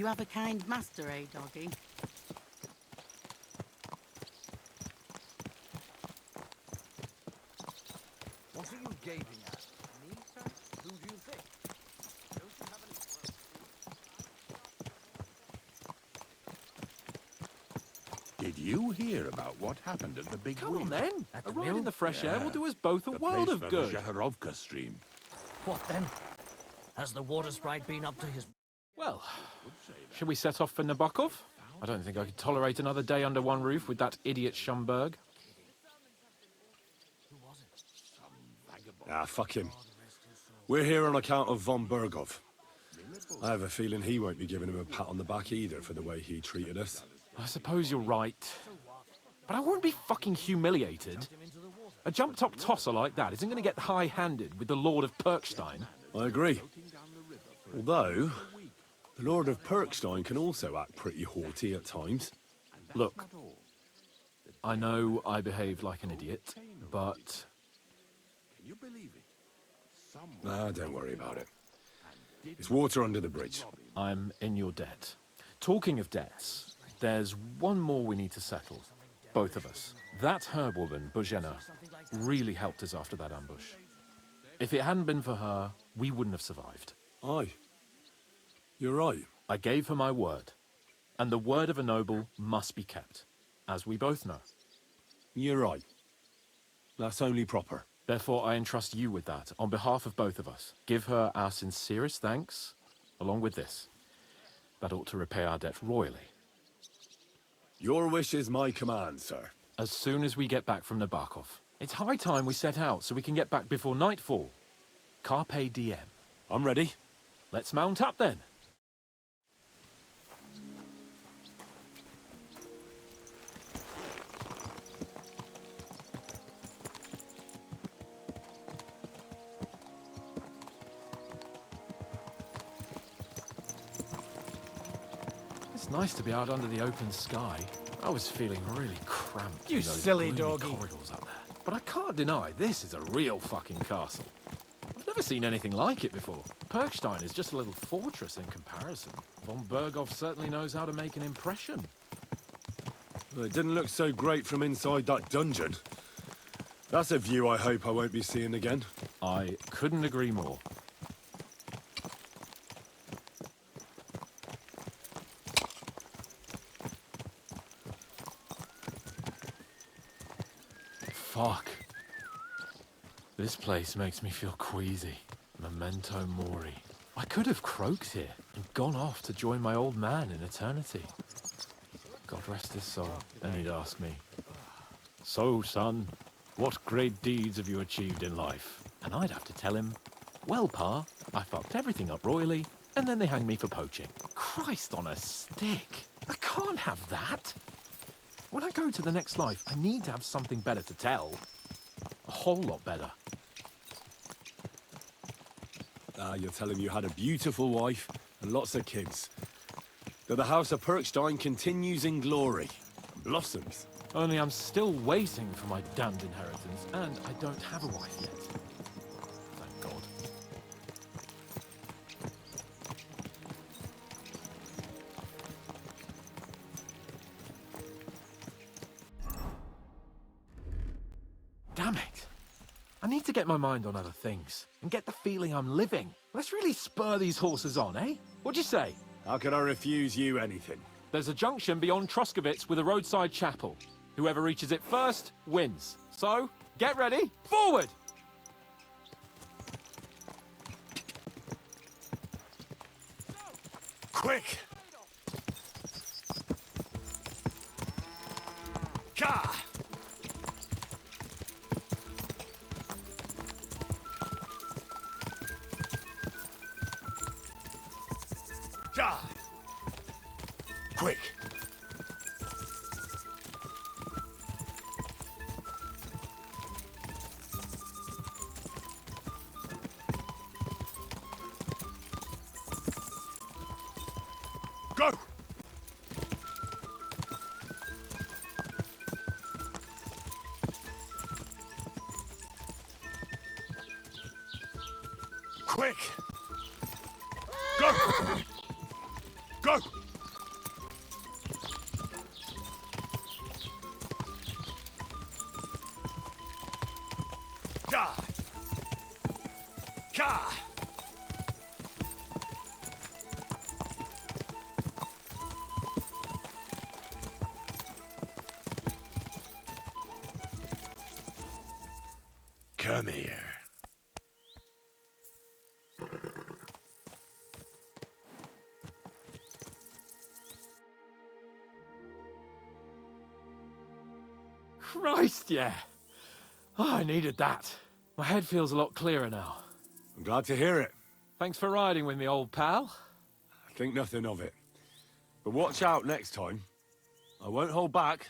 You have a kind master, eh, doggy? What are you gaping at? Me, sir? Who do you think? Don't you have any Did you hear about what happened at the big Come on wheel? then. At A the ride mill? in the fresh air will Yeah. do us both a The world place of for good. the Zaharovka stream. What then? Has the water sprite been up to his... Well, shall we set off for Nabokov? I don't think I could tolerate another day under one roof with that idiot Schomburg. Ah, fuck him. We're here on account of von Bergov. I have a feeling he won't be giving him a pat on the back either for the way he treated us. I suppose you're right. But I won't be fucking humiliated. A jump-top tosser like that isn't going to get high-handed with the Lord of Perkstein. I agree. Although, the Lord of Perkstein can also act pretty haughty at times. Look, I know I behaved like an idiot, but Can you believe it? Someone Nah, don't worry about it. It's water under the bridge. I'm in your debt. Talking of debts, there's one more we need to settle. Both of us. That herb woman, Bozhena, really helped us after that ambush. If it hadn't been for her, we wouldn't have survived. Aye. You're right. I gave her my word. And the word of a noble must be kept, as we both know. You're right. That's only proper. Therefore, I entrust you with that, on behalf of both of us. Give her our sincerest thanks, along with this. That ought to repay our debt royally. Your wish is my command, sir. As soon as we get back from Nabokov. It's high time we set out so we can get back before nightfall. Carpe diem. I'm ready. Let's mount up then. It's nice to be out under the open sky. I was feeling really cramped. You in those silly gloomy doggy. corridors up there. But I can't deny this is a real fucking castle. I've never seen anything like it before. Perkstein is just a little fortress in comparison. Von Bergov certainly knows how to make an impression. Well, it didn't look so great from inside that dungeon. That's a view I hope I won't be seeing again. I couldn't agree more. Fuck. This place makes me feel queasy. Memento mori. I could have croaked here and gone off to join my old man in eternity. God rest his soul. Then he'd ask me, "So, son, what great deeds have you achieved in life?" And I'd have to tell him, "Well, Pa, I fucked everything up royally, and then they hanged me for poaching." Christ on a stick. I can't have that. When I go to the next life, I need to have something better to tell. A whole lot better. Ah, you're telling me you had a beautiful wife and lots of kids. That the House of Perkstein continues in glory. Blossoms. Only I'm still waiting for my damned inheritance, and I don't have a wife yet. Thank God. Damn it. I need to get my mind on other things, and get the feeling I'm living. Let's really spur these horses on, eh? What'd you say? How could I refuse you anything? There's a junction beyond Troskovitz with a roadside chapel. Whoever reaches it first wins. So, get ready, forward! Quick! Ka! Ja! Quick! Go! Quick! Go! Go! Ka! Ka! Come here. Christ, yeah. Oh, I needed that. My head feels a lot clearer now. I'm glad to hear it. Thanks for riding with me, old pal. Think nothing of it. But watch out next time. I won't hold back.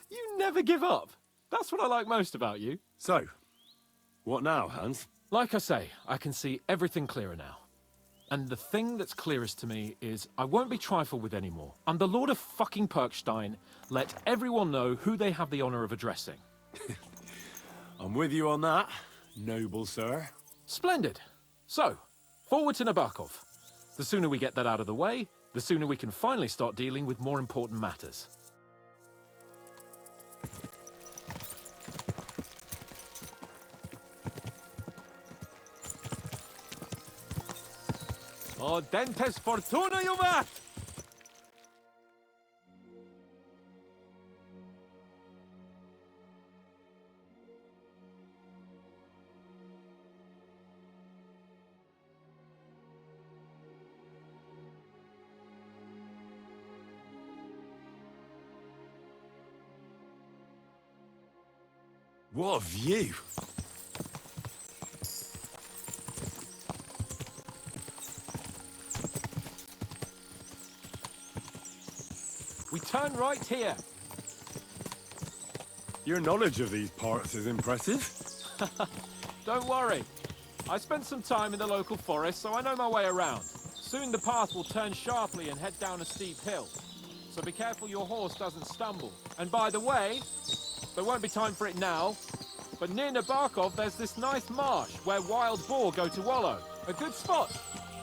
You never give up. That's what I like most about you. So, what now, Hans? Like I say, I can see everything clearer now. And the thing that's clearest to me is I won't be trifled with anymore. I'm the Lord of fucking Perkstein. Let everyone know who they have the honor of addressing. I'm with you on that, noble sir. Splendid. So, forward to Nabokov. The sooner we get that out of the way, the sooner we can finally start dealing with more important matters. Oh, dentes fortuna, juvat! What a view! We turn right here. Your knowledge of these parts is impressive. Don't worry. I spent some time in the local forest, so I know my way around. Soon the path will turn sharply and head down a steep hill. So be careful your horse doesn't stumble. And by the way, there won't be time for it now, but near Nabokov there's this nice marsh where wild boar go to wallow. A good spot.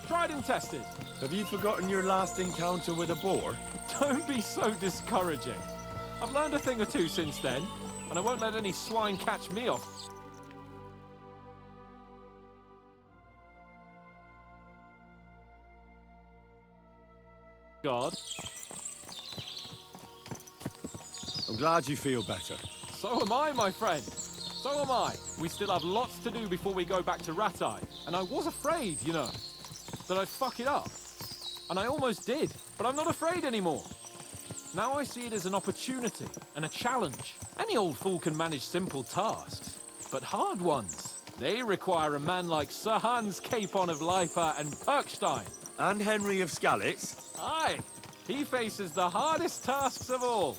Tried and tested. Have you forgotten your last encounter with a boar? Don't be so discouraging. I've learned a thing or two since then, and I won't let any swine catch me off. God. I'm glad you feel better. So am I, my friend. So am I. We still have lots to do before we go back to Ratai. And I was afraid, you know, that I'd fuck it up. And I almost did, but I'm not afraid anymore. Now I see it as an opportunity and a challenge. Any old fool can manage simple tasks, but hard ones, they require a man like Sir Hans Capon of Leipa and Perkstein. And Henry of Skalitz? Aye, he faces the hardest tasks of all.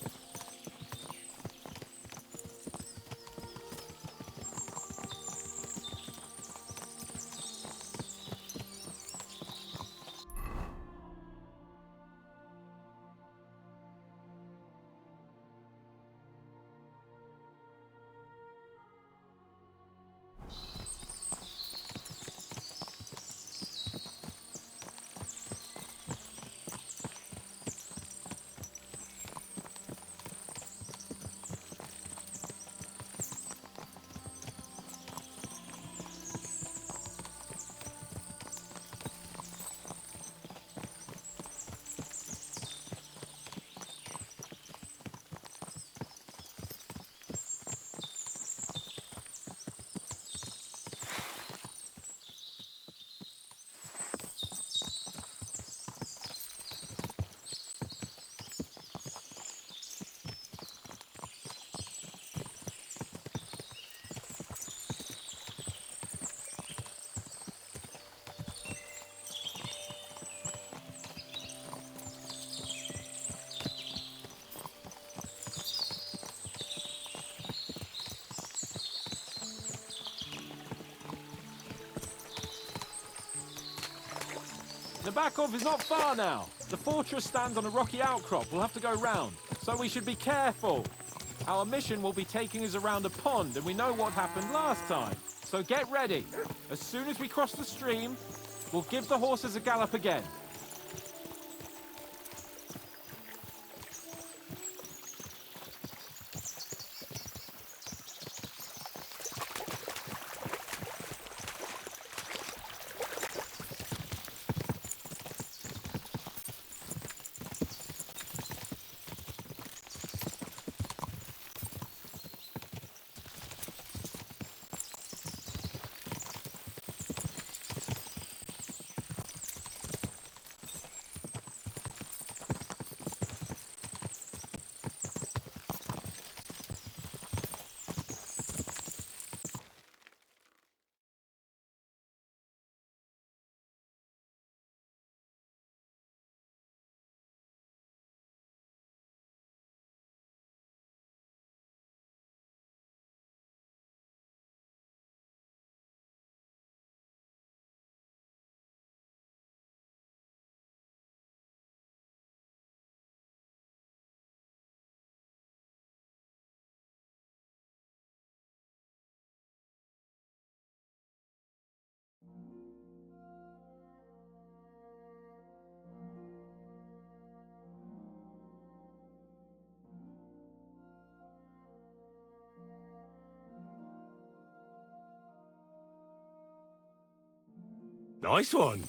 Nabokov is not far now. The fortress stands on a rocky outcrop. We'll have to go round, so we should be careful. Our mission will be taking us around a pond, and we know what happened last time. So get ready. As soon as we cross the stream, we'll give the horses a gallop again. Nice one.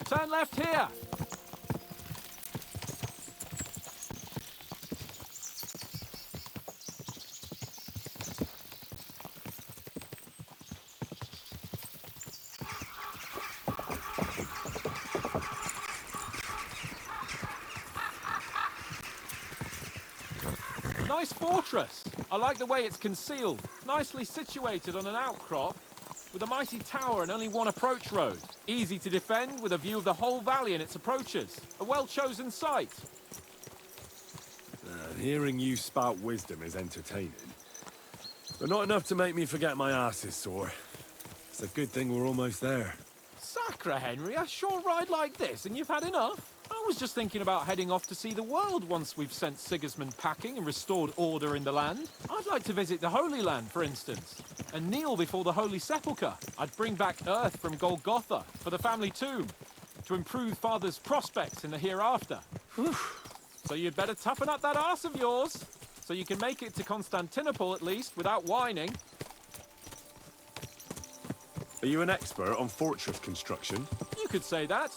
Turn left here! Nice fortress! I like the way it's concealed. Nicely situated on an outcrop, with a mighty tower and only one approach road. Easy to defend, with a view of the whole valley and its approaches. A well-chosen site. Hearing you spout wisdom is entertaining. But not enough to make me forget my ass is sore. It's a good thing we're almost there. Sacre, Henry, a short ride like this and you've had enough? I was just thinking about heading off to see the world once we've sent Sigismund packing and restored order in the land. I'd like to visit the Holy Land, for instance, and kneel before the Holy Sepulchre. I'd bring back earth from Golgotha for the family tomb, to improve Father's prospects in the hereafter. So you'd better toughen up that arse of yours, so you can make it to Constantinople at least, without whining. Are you an expert on fortress construction? You could say that.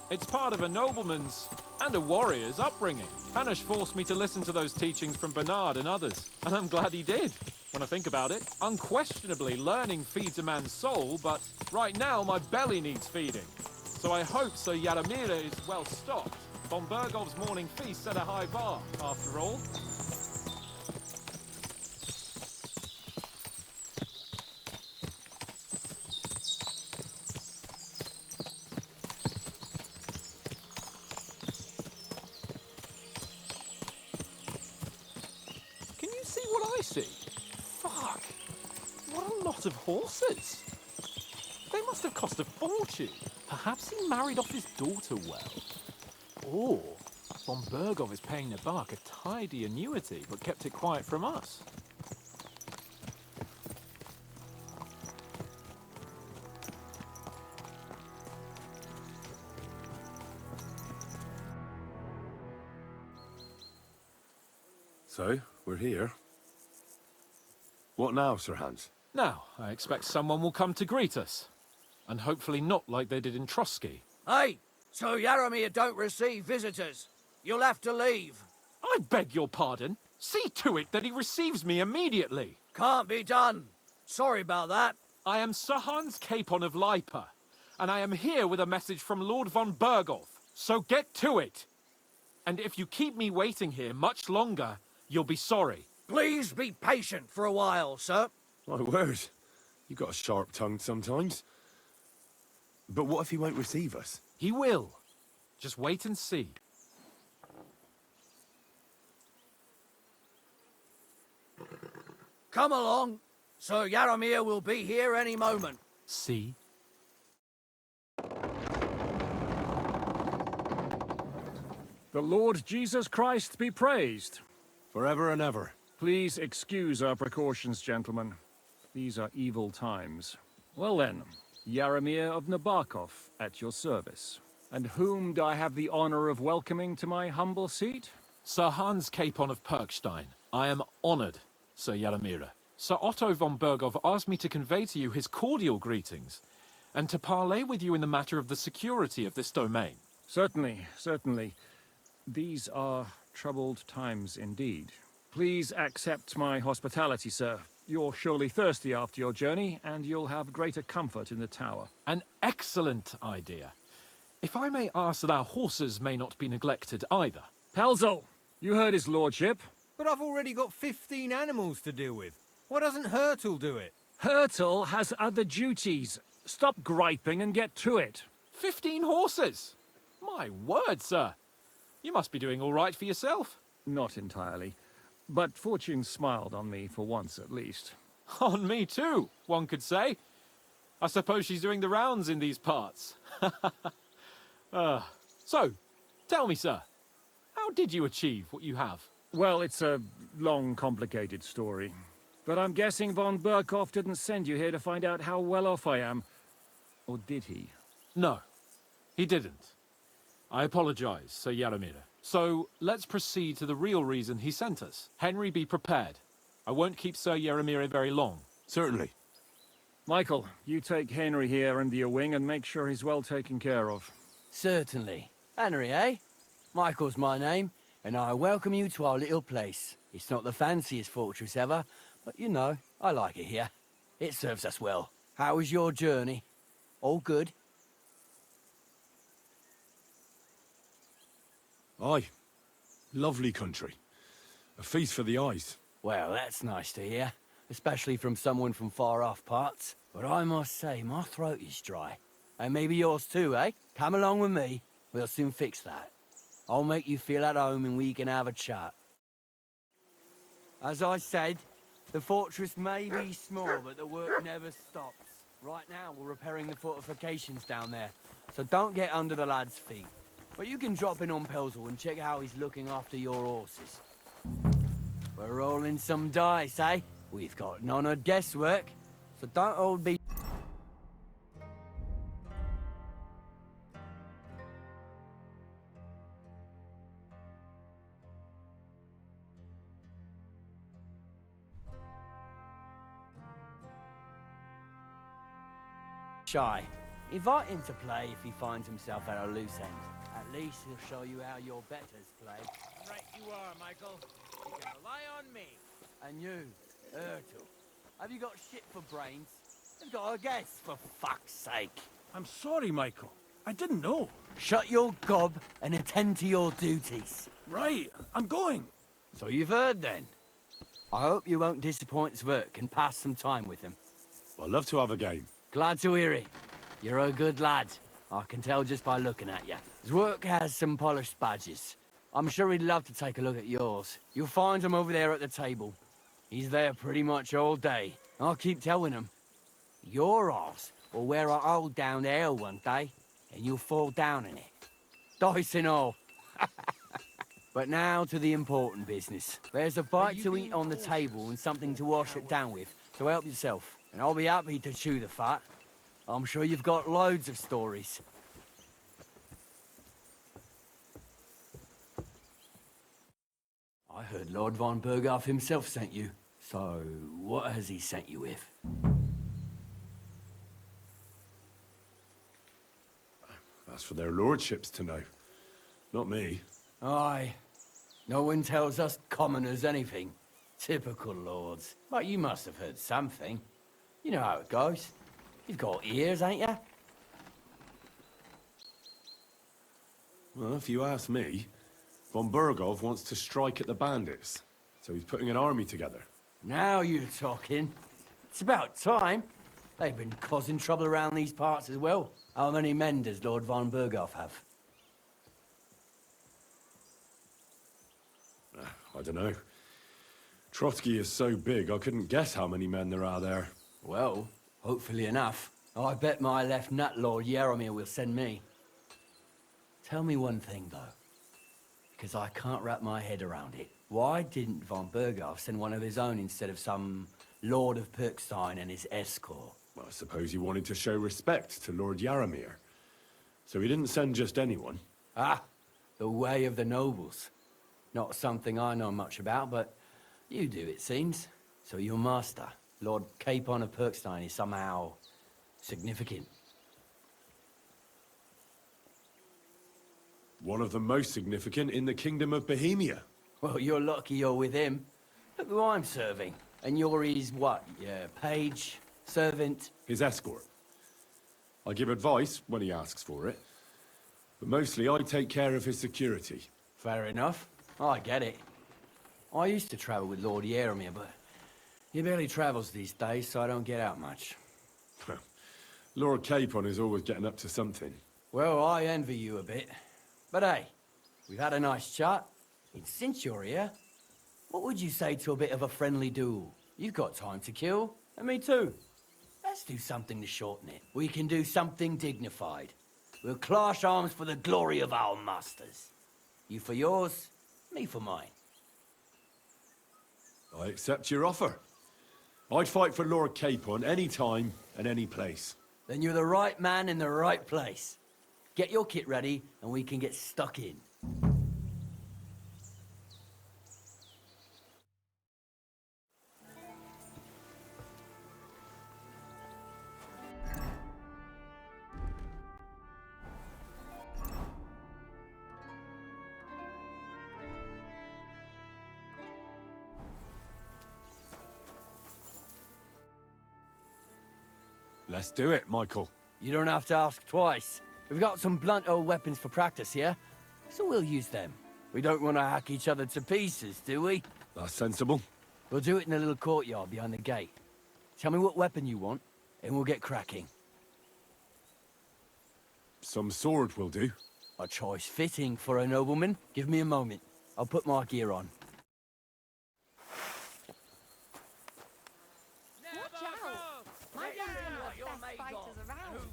It's part of a nobleman's and a warrior's upbringing. Hanush forced me to listen to those teachings from Bernard and others, and I'm glad he did. When I think about it, unquestionably learning feeds a man's soul, but right now my belly needs feeding. So I hope Sir Yaramira is well stocked. Von Bergov's morning feast set a high bar, after all. Can you see what I see? Fuck! What a lot of horses! They must have cost a fortune. Perhaps he married off his daughter well. Or von Bergov is paying the bark a tidy annuity, but kept it quiet from us. So, we're here. What now, Sir Hans? Now, I expect someone will come to greet us. And hopefully not like they did in Trotsky. Hey! So Yaramir don't receive visitors. You'll have to leave. I beg your pardon. See to it that he receives me immediately. Can't be done. Sorry about that. I am Sir Hans Capon of Lipa, and I am here with a message from Lord von Bergolf. So get to it. And if you keep me waiting here much longer, you'll be sorry. Please be patient for a while, sir. My word. You got a sharp tongue sometimes. But what if he won't receive us? He will. Just wait and see. Come along. Sir Yaramir will be here any moment. See? The Lord Jesus Christ be praised. Forever and ever. Please excuse our precautions, gentlemen. These are evil times. Well then, Yaramir of Nabokov at your service. And whom do I have the honor of welcoming to my humble seat? Sir Hans Capon of Perkstein. I am honored, Sir Yaramira. Sir Otto von Bergov asked me to convey to you his cordial greetings, and to parley with you in the matter of the security of this domain. Certainly, certainly. These are troubled times indeed. Please accept my hospitality, sir. You're surely thirsty after your journey, and you'll have greater comfort in the tower. An excellent idea. If I may ask that our horses may not be neglected either. Pelzel, you heard his lordship. But I've already got 15 animals to deal with. Why doesn't Hurtle do it? Hurtle has other duties. Stop griping and get to it. 15 horses! My word, sir. You must be doing all right for yourself. Not entirely. But fortune smiled on me for once at least. On me too, one could say. I suppose she's doing the rounds in these parts. So, tell me, sir, how did you achieve what you have? Well, it's a long, complicated story. But I'm guessing von Berkhoff didn't send you here to find out how well off I am. Or did he? No, he didn't. I apologize, Sir Yaramira. So, let's proceed to the real reason he sent us. Henry, be prepared. I won't keep Sir Yaramir very long. Certainly. Michael, you take Henry here under your wing and make sure he's well taken care of. Certainly. Henry, eh? Michael's my name, and I welcome you to our little place. It's not the fanciest fortress ever, but you know, I like it here. It serves us well. How was your journey? All good? Aye. Lovely country. A feast for the eyes. Well, that's nice to hear, especially from someone from far-off parts. But I must say, my throat is dry. And maybe yours too, eh? Come along with me. We'll soon fix that. I'll make you feel at home and we can have a chat. As I said, the fortress may be small, but the work never stops. Right now, we're repairing the fortifications down there, so don't get under the lad's feet. But you can drop in on Pelzel and check how he's looking after your horses. We're rolling some dice, eh? We've got none of guesswork, so don't all be... shy. Invite him to play if he finds himself at a loose end. At least he'll show you how your betters play. Right you are, Michael. You can rely on me. And you, Ertl, have you got shit for brains? You've got a guess, for fuck's sake. I'm sorry, Michael. I didn't know. Shut your gob and attend to your duties. Right, I'm going. So you've heard then. I hope you won't disappoint Zwerk and pass some time with him. I'd love to have a game. Glad to hear it. You're a good lad. I can tell just by looking at you. Zwerk has some polished badges. I'm sure he'd love to take a look at yours. You'll find him over there at the table. He's there pretty much all day. I'll keep telling him. Your arse will wear a hole down there one day, and you'll fall down in it. Dice and all. But now to the important business. There's a bite to eat on the table and something to wash it down with, so help yourself. And I'll be happy to chew the fat. I'm sure you've got loads of stories. I heard Lord von Berghoff himself sent you. So, what has he sent you with? That's for their lordships to know. Not me. Aye. No one tells us commoners anything. Typical lords. But you must have heard something. You know how it goes. You've got ears, ain't you? Well, if you ask me, von Berghoff wants to strike at the bandits. So he's putting an army together. Now you're talking. It's about time. They've been causing trouble around these parts as well. How many men does Lord von Berghoff have? I don't know. Trotsky is so big, I couldn't guess how many men there are there. Well, hopefully enough. I bet my left nut Lord Yaramir will send me. Tell me one thing, though. Because I can't wrap my head around it. Why didn't von Berghoff send one of his own instead of some Lord of Pirkstein and his escort? Well, I suppose he wanted to show respect to Lord Yaramir. So he didn't send just anyone. Ah, the way of the nobles. Not something I know much about, but you do, it seems. So your master, Lord Capon of Pirkstein, is somehow significant. One of the most significant in the Kingdom of Bohemia. Well, you're lucky you're with him. Look who I'm serving. And you're his, what, yeah, page, servant? His escort. I give advice when he asks for it. But mostly I take care of his security. Fair enough. I get it. I used to travel with Lord Yaramir, but he barely travels these days, so I don't get out much. Lord Capon is always getting up to something. Well, I envy you a bit. But hey, we've had a nice chat. And since you're here, what would you say to a bit of a friendly duel? You've got time to kill, and me too. Let's do something to shorten it. We can do something dignified. We'll clash arms for the glory of our masters. You for yours, me for mine. I accept your offer. I'd fight for Lord Capon any time and any place. Then you're the right man in the right place. Get your kit ready, and we can get stuck in. Let's do it, Michael. You don't have to ask twice. We've got some blunt old weapons for practice here, so we'll use them. We don't want to hack each other to pieces, do we? That's sensible. We'll do it in the little courtyard behind the gate. Tell me what weapon you want, and we'll get cracking. Some sword will do. A choice fitting for a nobleman. Give me a moment. I'll put my gear on. Watch out! My dad's one of the best fighters around.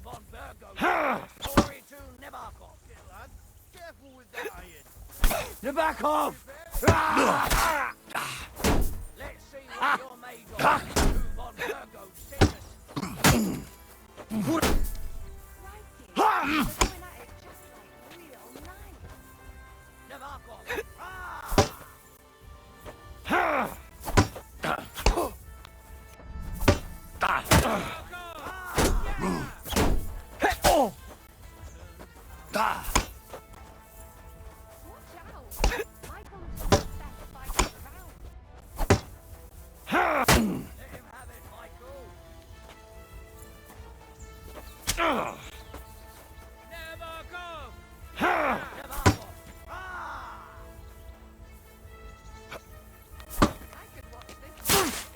Careful with that iron. Nabokov! Let's see what you're made of. Move on, Virgo, send us. Crikey, they're going at it just like real nice. Navarkov. Watch out! Michael's one of the best fighters around. Let him have it, Michael. Navarkov. Navarkov. I could watch this all night.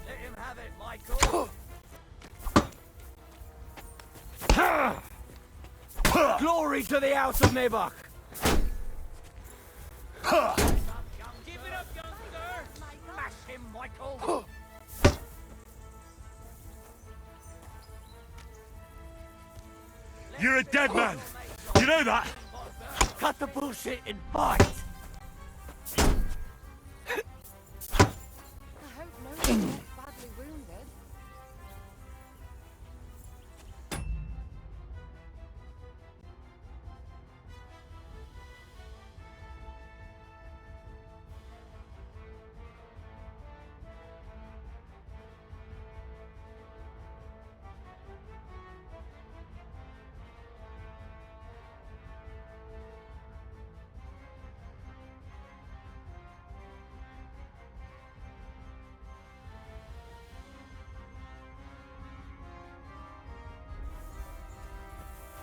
Let him have it, Michael. Glory to the House of Nabok! Give it up, youngster. Smash him, Michael. You're a dead man. You know that? Cut the bullshit and fight! I hope no one gets badly wounded.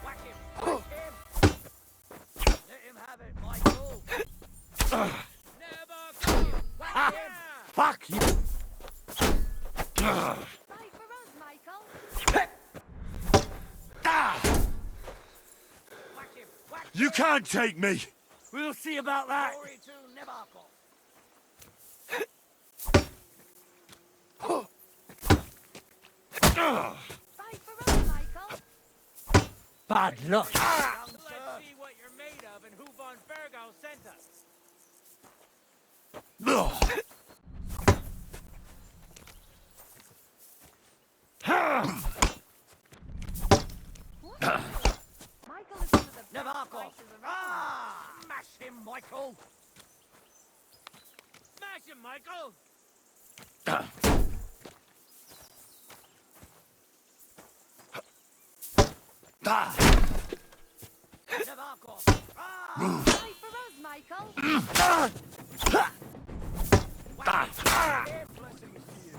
Whack him. Whack him. Let him have it, Michael. Navarkov. Whack him. Fuck you! Fight for us, Michael. Whack him. Whack him. You can't take me. We'll see about that! Glory to Navarkov. Fight for us, Michael. Bad luck! Let's see what you're made of and who von Virgo sent us. Michael is one of the best Navarkov. fighters around. Smash him, Michael. Smash him, Michael. Navarkov. Fight for us, Michael. Blessings to you.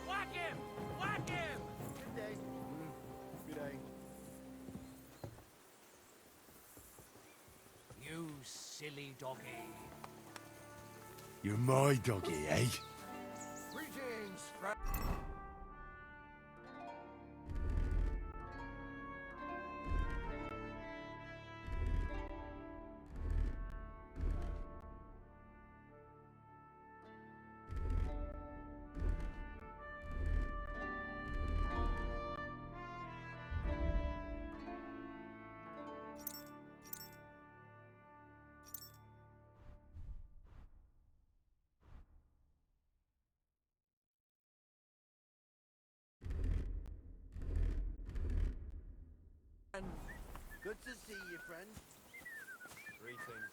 Whack him! Whack him! Good day. Good day. You silly doggy. You're my doggy, eh? Greetings, Good to see you, friend. Greetings.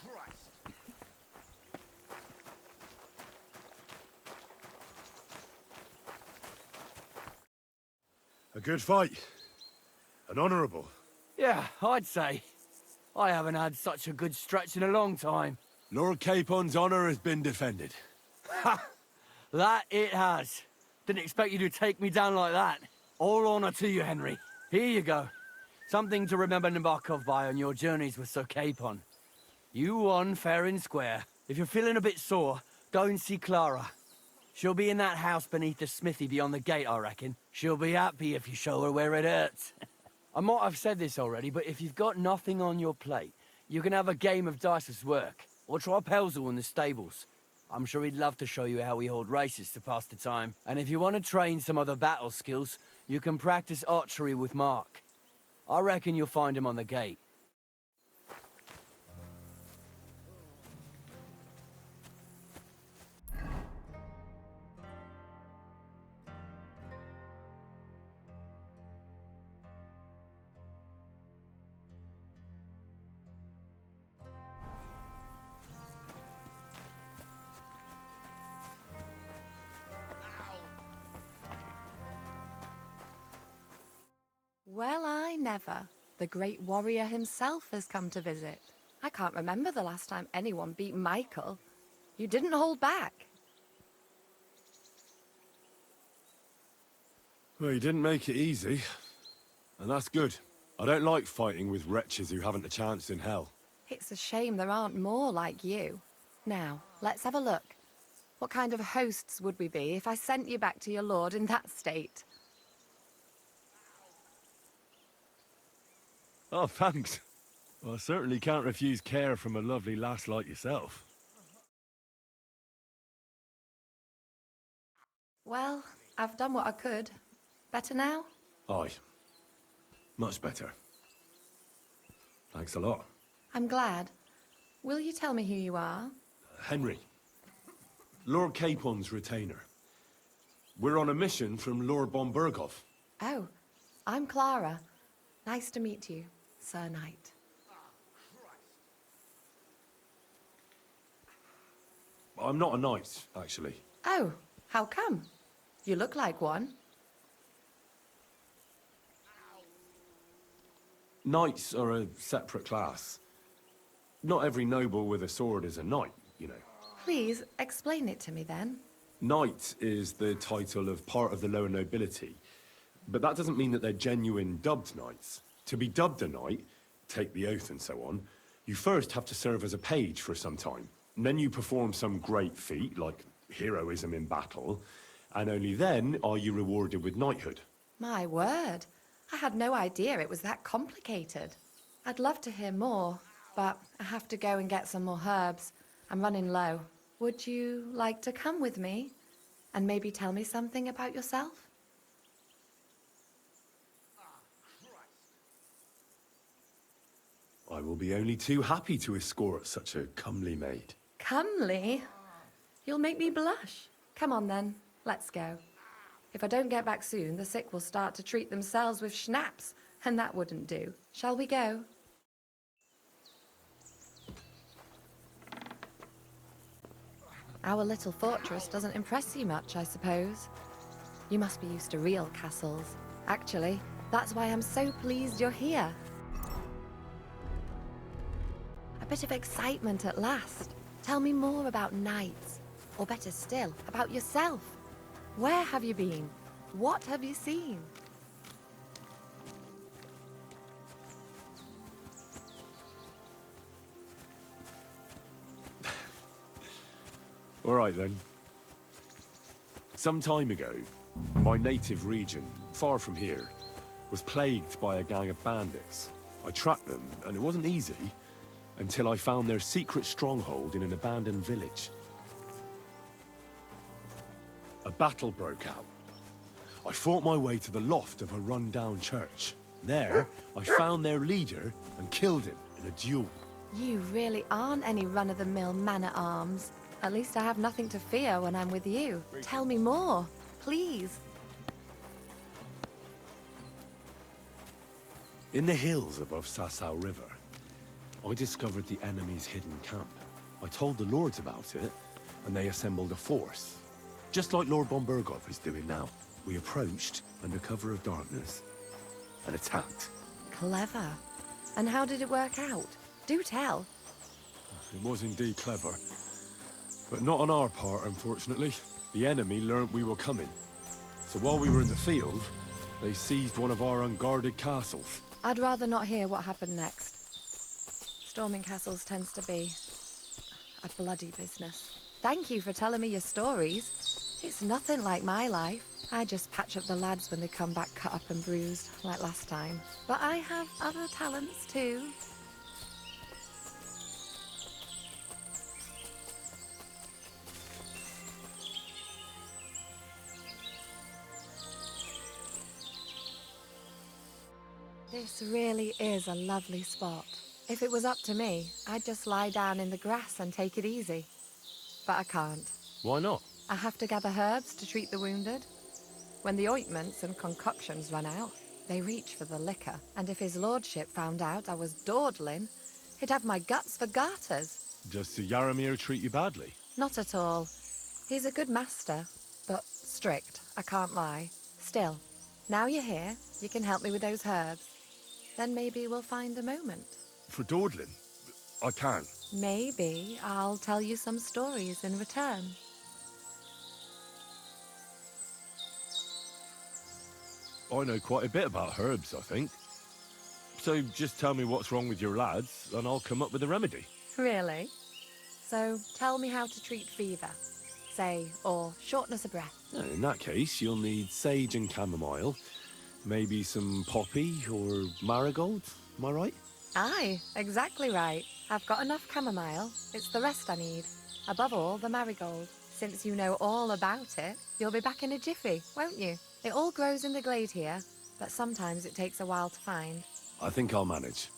Christ. A good fight. An honourable. Yeah, I'd say. I haven't had such a good stretch in a long time. Lord Capon's honour has been defended. That it has. Didn't expect you to take me down like that. All honour to you, Henry. Here you go. Something to remember Nabokov by on your journeys with Sir Capon. You won fair and square. If you're feeling a bit sore, go and see Clara. She'll be in that house beneath the smithy beyond the gate, I reckon. She'll be happy if you show her where it hurts. I might have said this already, but if you've got nothing on your plate, you can have a game of dice's work, or try Pelzel in the stables. I'm sure he'd love to show you how we hold races to pass the time. And if you want to train some other battle skills, you can practice archery with Mark. I reckon you'll find him on the gate. Well, I never. The great warrior himself has come to visit. I can't remember the last time anyone beat Michael. You didn't hold back. Well, you didn't make it easy. And that's good. I don't like fighting with wretches who haven't a chance in hell. It's a shame there aren't more like you. Now, let's have a look. What kind of hosts would we be if I sent you back to your lord in that state? Oh, thanks. Well, I certainly can't refuse care from a lovely lass like yourself. Well, I've done what I could. Better now? Aye. Much better. Thanks a lot. I'm glad. Will you tell me who you are? Henry. Lord Capon's retainer. We're on a mission from Lord Bombergov. Oh, I'm Clara. Nice to meet you, Sir Knight. I'm not a knight, actually. Oh, how come? You look like one. Knights are a separate class. Not every noble with a sword is a knight, you know. Please, explain it to me then. Knight is the title of part of the lower nobility. But that doesn't mean that they're genuine dubbed knights. To be dubbed a knight, take the oath and so on, you first have to serve as a page for some time. And then you perform some great feat, like heroism in battle, and only then are you rewarded with knighthood. My word. I had no idea it was that complicated. I'd love to hear more, but I have to go and get some more herbs. I'm running low. Would you like to come with me? And maybe tell me something about yourself? I will be only too happy to escort such a comely maid. Comely? You'll make me blush. Come on then, let's go. If I don't get back soon, the sick will start to treat themselves with schnapps, and that wouldn't do. Shall we go? Our little fortress doesn't impress you much, I suppose. You must be used to real castles. Actually, that's why I'm so pleased you're here. A bit of excitement at last. Tell me more about knights, or better still, about yourself. Where have you been? What have you seen? All right then. Some time ago, my native region, far from here, was plagued by a gang of bandits. I tracked them, and it wasn't easy, until I found their secret stronghold in an abandoned village. A battle broke out. I fought my way to the loft of a run-down church. There, I found their leader and killed him in a duel. You really aren't any run-of-the-mill man-at-arms. At least I have nothing to fear when I'm with you. Tell me more, please. In the hills above Sasau River, I discovered the enemy's hidden camp. I told the lords about it, and they assembled a force. Just like Lord Bombergov is doing now. We approached, under cover of darkness, and attacked. Clever. And how did it work out? Do tell. It was indeed clever. But not on our part, unfortunately. The enemy learnt we were coming. So while we were in the field, they seized one of our unguarded castles. I'd rather not hear what happened next. Storming castles tends to be a bloody business. Thank you for telling me your stories. It's nothing like my life. I just patch up the lads when they come back cut up and bruised, like last time. But I have other talents too. This really is a lovely spot. If it was up to me, I'd just lie down in the grass and take it easy. But I can't. Why not? I have to gather herbs to treat the wounded. When the ointments and concoctions run out, they reach for the liquor. And if his lordship found out I was dawdling, he'd have my guts for garters. Does Sir Yaramir treat you badly? Not at all. He's a good master, but strict, I can't lie. Still, now you're here, you can help me with those herbs. Then maybe we'll find a moment. For dawdling? I can. Maybe I'll tell you some stories in return. I know quite a bit about herbs, I think. So just tell me what's wrong with your lads, and I'll come up with a remedy. Really? So tell me how to treat fever, say, or shortness of breath. In that case, you'll need sage and chamomile, maybe some poppy or marigold, am I right? Aye, exactly right. I've got enough chamomile. It's the rest I need. Above all, the marigold. Since you know all about it, you'll be back in a jiffy, won't you? It all grows in the glade here, but sometimes it takes a while to find. I think I'll manage.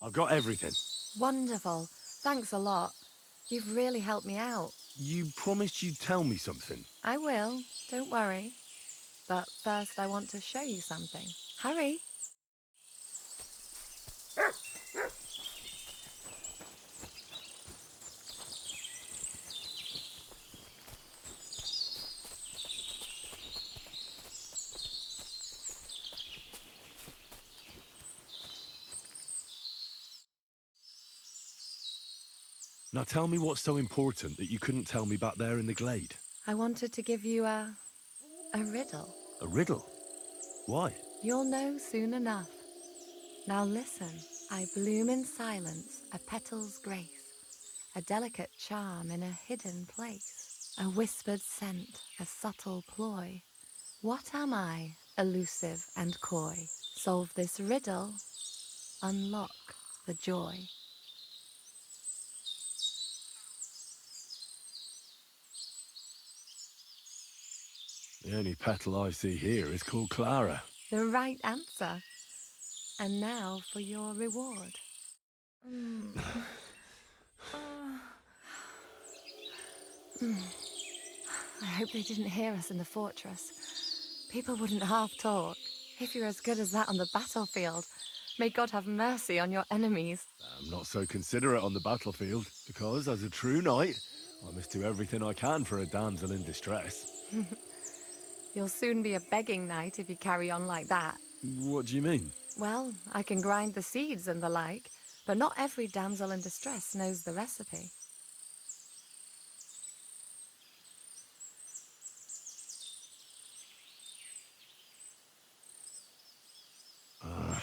I've got everything. Wonderful. Thanks a lot. You've really helped me out. You promised you'd tell me something. I will. Don't worry. But first I want to show you something. Hurry. Now tell me what's so important that you couldn't tell me back there in the glade. I wanted to give you a riddle. A riddle? Why? You'll know soon enough. Now listen. I bloom in silence, a petal's grace, a delicate charm in a hidden place, a whispered scent, a subtle ploy. What am I, elusive and coy? Solve this riddle, unlock the joy. The only petal I see here is called Clara. The right answer. And now for your reward. I hope they didn't hear us in the fortress. People wouldn't half talk. If you're as good as that on the battlefield, may God have mercy on your enemies. I'm not so considerate on the battlefield, because as a true knight, I must do everything I can for a damsel in distress. You'll soon be a begging knight if you carry on like that. What do you mean? Well, I can grind the seeds and the like, but not every damsel in distress knows the recipe. I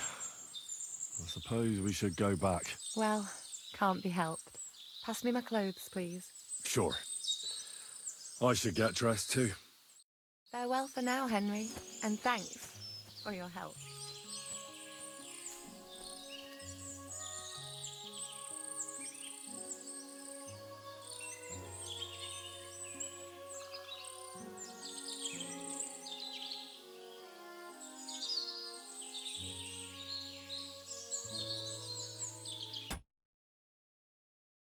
suppose we should go back. Well, can't be helped. Pass me my clothes, please. Sure. I should get dressed too. Farewell for now, Henry, and thanks for your help.